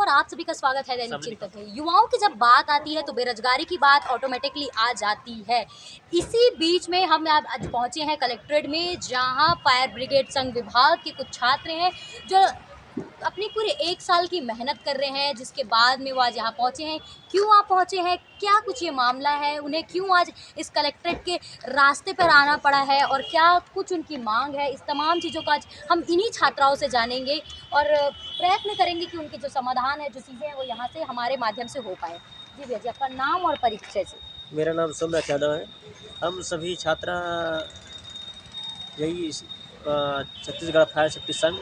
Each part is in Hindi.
नमस्कार, आप सभी का स्वागत है दैनिक चिंतक में। युवाओं की जब बात आती है तो बेरोजगारी की बात ऑटोमेटिकली आ जाती है। इसी बीच में हम आज पहुंचे हैं कलेक्ट्रेट में, जहां फायर ब्रिगेड संघ विभाग के कुछ छात्र हैं जो अपनी पूरे 1 साल की मेहनत कर रहे हैं, जिसके बाद में वो आज यहाँ पहुँचे हैं। क्यों वहाँ पहुँचे हैं, क्या कुछ ये मामला है, उन्हें क्यों आज इस कलेक्ट्रेट के रास्ते पर आना पड़ा है और क्या कुछ उनकी मांग है, इस तमाम चीज़ों का आज हम इन्हीं छात्राओं से जानेंगे और प्रयत्न करेंगे कि उनके जो समाधान है, जो चीज़ें हैं, वो यहाँ से हमारे माध्यम से हो पाए। जी भैया जी, आपका नाम और परिचय से। मेरा नाम सोमनाथ यादव है। हम सभी छात्रा यही छत्तीसगढ़ फायर सेफ्टी संघ,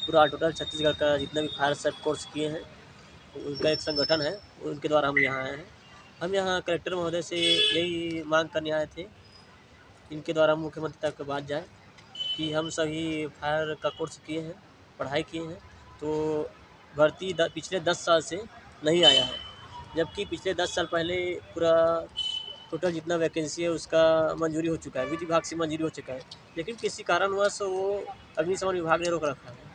पूरा टोटल छत्तीसगढ़ का जितना भी फायर सेफ्टी कोर्स किए हैं, उनका एक संगठन है, उनके द्वारा हम यहाँ आए हैं। हम यहाँ कलेक्टर महोदय से यही मांग करने आए थे, इनके द्वारा मुख्यमंत्री तक बात जाए कि हम सभी फायर का कोर्स किए हैं, पढ़ाई किए हैं, तो भर्ती पिछले 10 साल से नहीं आया है, जबकि पिछले 10 साल पहले पूरा टोटल जितना वैकेंसी है उसका मंजूरी हो चुका है, विधि विभाग से मंजूरी हो चुका है, लेकिन किसी कारणवश वो अग्निशमन विभाग ने रोक रखा है।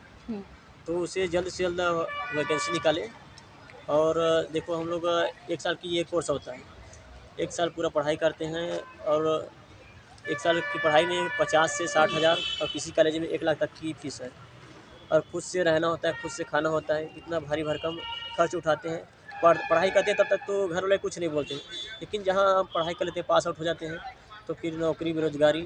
तो उसे जल्द से जल्द वैकेंसी निकाले। और देखो, हम लोग 1 साल की ये कोर्स होता है, 1 साल पूरा पढ़ाई करते हैं और 1 साल की पढ़ाई में 50 से 60 हज़ार और किसी कॉलेज में 1 लाख तक की फीस है। और खुद से रहना होता है, खुद से खाना होता है, इतना भारी भरकम खर्च उठाते हैं। पढ़ाई करते हैं तब तक तो घर वाले कुछ नहीं बोलते, लेकिन जहाँ हम पढ़ाई कर लेते हैं, पास आउट हो जाते हैं, तो फिर नौकरी बेरोजगारी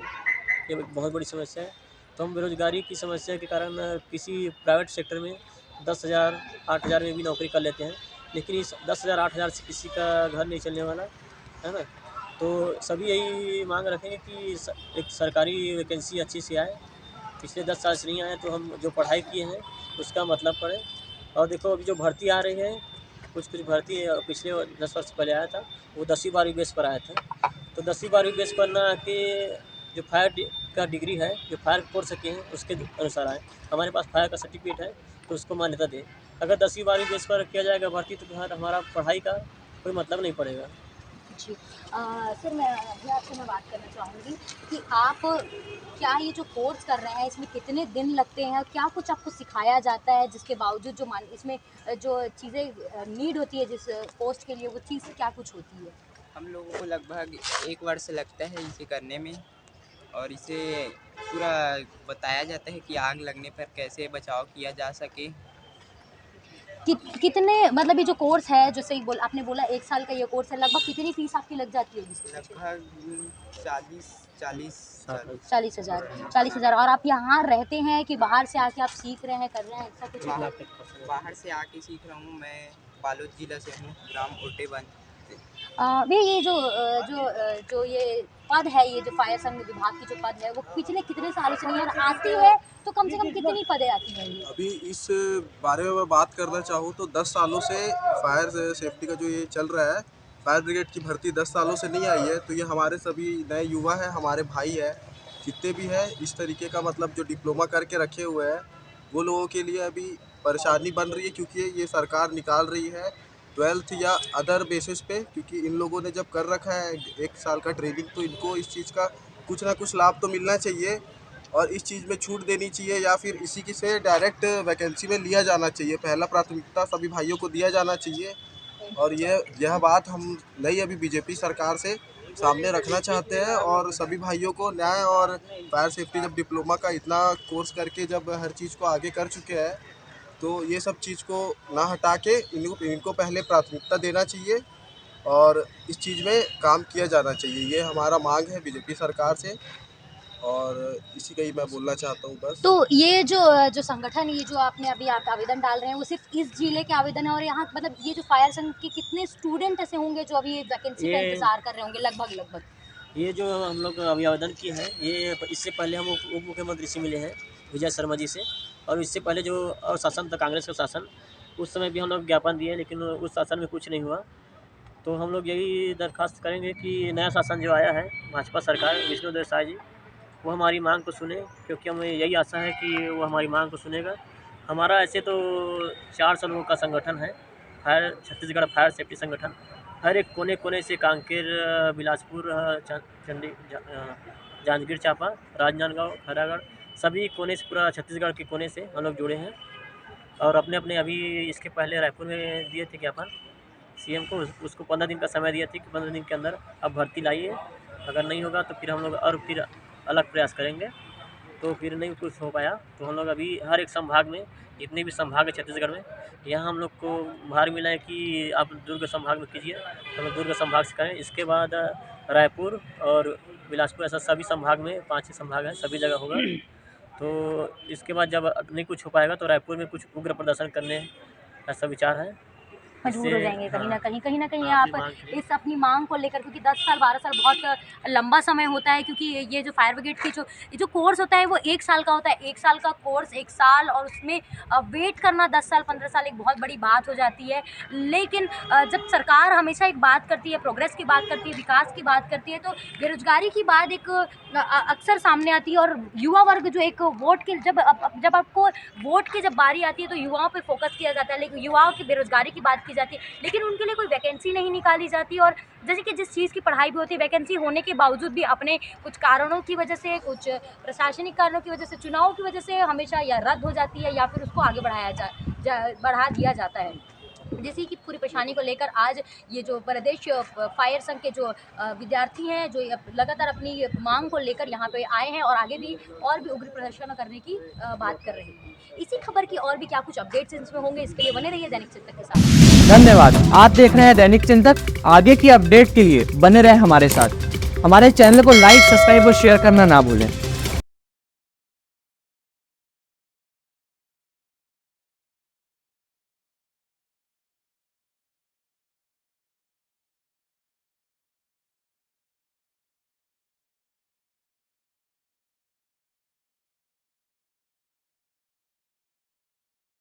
ये बहुत बड़ी समस्या है। तो हम बेरोजगारी की समस्या के कारण किसी प्राइवेट सेक्टर में 10,000 8,000 में भी नौकरी कर लेते हैं, लेकिन इस 10,000 8,000 से किसी का घर नहीं चलने वाला है ना। तो सभी यही मांग रखेंगे कि एक सरकारी वैकेंसी अच्छी सी आए। पिछले 10 साल से नहीं आए, तो हम जो पढ़ाई किए हैं उसका मतलब पढ़ें। और देखो, अभी जो भर्ती आ रही है, कुछ भर्ती पिछले 10 वर्ष पहले आया था, वो 10वीं 12वीं बेस पर आया था। तो 10वीं 12वीं बेस पर ना कि जो फायर का डिग्री है, जो फायर कोर्स किए हैं उसके अनुसार आए। हमारे पास फायर का सर्टिफिकेट है, तो उसको मान्यता दें। अगर 10वीं 12वीं बेस पर किया जाएगा भर्ती, तो फिर हमारा पढ़ाई का कोई मतलब नहीं पड़ेगा। जी। सर, मैं अभी आपसे बात करना चाहूँगी कि आप क्या ये जो कोर्स कर रहे हैं, इसमें कितने दिन लगते हैं और क्या कुछ आपको सिखाया जाता है, जिसके बावजूद जो मान इसमें जो चीज़ें नीड होती है जिस पोस्ट के लिए, वो चीज़ क्या कुछ होती है? हम लोगों को लगभग 1 वर्ष लगता है इसे करने में। और इसे पूरा बताया जाता है कि आग लगने पर कैसे बचाव किया जा सके। कितने मतलब ये जो कोर्स है, जो सही आपने बोला 1 साल का ये कोर्स है, लगभग कितनी फीस आपकी लग जाती होगी इसके पीछे? लगभग 40 40,000 40,000। और आप यहाँ रहते हैं कि बाहर से आके आप सीख रहे हैं, कर रहे हैं, ऐसा कुछ है? बाहर से आके सीख रहा हूँ। मैं बालोद जिला से हूँ, ग्राम ओटेवन। भैया ये जो ये पद है, ये जो फायर संघ विभाग की जो पद है, वो पिछले कितने सालों से नहीं है और आती है तो कम से कम कितनी पदें आती हैं ये? अभी इस बारे में मैं बात करना चाहूँ तो 10 सालों से फायर सेफ्टी का जो ये चल रहा है, फायर ब्रिगेड की भर्ती 10 सालों से नहीं आई है। तो ये हमारे सभी नए युवा हैं, हमारे भाई हैं, जितने भी हैं इस तरीके का मतलब जो डिप्लोमा करके रखे हुए हैं, वो लोगों के लिए अभी परेशानी बन रही है, क्योंकि ये सरकार निकाल रही है 12th या अदर बेसिस पे। क्योंकि इन लोगों ने जब कर रखा है 1 साल का ट्रेनिंग, तो इनको इस चीज़ का कुछ ना कुछ लाभ तो मिलना चाहिए और इस चीज़ में छूट देनी चाहिए, या फिर इसी की से डायरेक्ट वैकेंसी में लिया जाना चाहिए। पहला प्राथमिकता सभी भाइयों को दिया जाना चाहिए। और यह बात हम नई अभी बीजेपी सरकार से सामने रखना चाहते हैं, और सभी भाइयों को न्याय और फायर सेफ्टी जब डिप्लोमा का इतना कोर्स करके जब हर चीज़ को आगे कर चुके हैं, तो ये सब चीज़ को ना हटा के इनको पहले प्राथमिकता देना चाहिए और इस चीज़ में काम किया जाना चाहिए। ये हमारा मांग है बीजेपी सरकार से, और इसी का ही मैं बोलना चाहता हूँ बस। तो ये जो जो संगठन, ये जो आपने अभी आप आवेदन डाल रहे हैं, वो सिर्फ इस जिले के आवेदन है और यहाँ मतलब ये जो फायर संघ के कितने स्टूडेंट ऐसे होंगे जो अभी वैकेंसी का ये इंतजार कर रहे होंगे लगभग? ये जो हम लोग अभी आवेदन किए हैं, ये इससे पहले हम उप मुख्यमंत्री से मिले हैं, विजय शर्मा जी से। और इससे पहले जो और शासन था, कांग्रेस का शासन, उस समय भी हम लोग ज्ञापन दिए, लेकिन उस शासन में कुछ नहीं हुआ। तो हम लोग यही दरख्वास्त करेंगे कि नया शासन जो आया है, भाजपा सरकार, विष्णुदेव साय जी, वो हमारी मांग को सुने, क्योंकि हमें यही आशा है कि वो हमारी मांग को सुनेगा। हमारा ऐसे तो 400 लोगों का संगठन है, फायर छत्तीसगढ़ फायर सेफ्टी संगठन। हर एक कोने-कोने से कांकेर, बिलासपुर, जांजगीर चांपा, राजनांदगांव, खैरागढ़, सभी कोने से, पूरा छत्तीसगढ़ के कोने से हम लोग जुड़े हैं। और अपने अपने अभी इसके पहले रायपुर में दिए थे ज्ञापन सीएम को, उसको 15 दिन का समय दिया था कि 15 दिन के अंदर अब भर्ती लाइए, अगर नहीं होगा तो फिर हम लोग और फिर अलग प्रयास करेंगे। तो फिर नहीं कुछ हो पाया तो हम लोग अभी हर एक संभाग में, जितने भी संभाग है छत्तीसगढ़ में, यहाँ हम लोग को भार मिला है कि आप दुर्ग संभाग में कीजिए, तो हम लोग दुर्ग संभाग से करें। इसके बाद रायपुर और बिलासपुर, ऐसा सभी संभाग में 5 ही संभाग हैं, सभी जगह होगा। तो इसके बाद जब नहीं कुछ हो पाएगा तो रायपुर में कुछ उग्र प्रदर्शन करने ऐसा विचार है। मजबूर हो जाएंगे कहीं ना कहीं, कहीं ना कहीं हाँ, आप अपनी मांग के लिए। इस अपनी मांग को लेकर, क्योंकि 10 साल 12 साल बहुत लंबा समय होता है, क्योंकि ये जो फायर ब्रिगेड की जो कोर्स होता है वो 1 साल का होता है। 1 साल का कोर्स, 1 साल, और उसमें वेट करना 10 साल 15 साल एक बहुत बड़ी बात हो जाती है। लेकिन जब सरकार हमेशा एक बात करती है, प्रोग्रेस की बात करती है, विकास की बात करती है, तो बेरोजगारी की बात एक अक्सर सामने आती है। और युवा वर्ग जो एक वोट के जब आपको वोट की जब बारी आती है तो युवाओं पे फोकस किया जाता है, लेकिन युवाओं की बेरोजगारी की बात की जाती है, लेकिन उनके लिए कोई वैकेंसी नहीं निकाली जाती। और जैसे कि जिस चीज़ की पढ़ाई भी होती है, वैकेंसी होने के बावजूद भी अपने कुछ कारणों की वजह से, कुछ प्रशासनिक कारणों की वजह से, चुनाव की वजह से हमेशा या रद्द हो जाती है या फिर उसको आगे बढ़ा दिया जाता है। जिसी की पूरी परेशानी को लेकर आज ये जो प्रदेश फायर संघ के जो विद्यार्थी हैं, जो लगातार अपनी मांग को लेकर यहाँ पे आए हैं और आगे भी और भी उग्र प्रदर्शन करने की बात कर रहे हैं। इसी खबर की और भी क्या कुछ अपडेट्स इसमें होंगे, इसके लिए बने रहिए दैनिक चिंतक के साथ। धन्यवाद। आप देख रहे हैं दैनिक चिंतक। आगे की अपडेट के लिए बने रहे हमारे साथ। हमारे चैनल को लाइक, सब्सक्राइब और शेयर करना ना भूलें।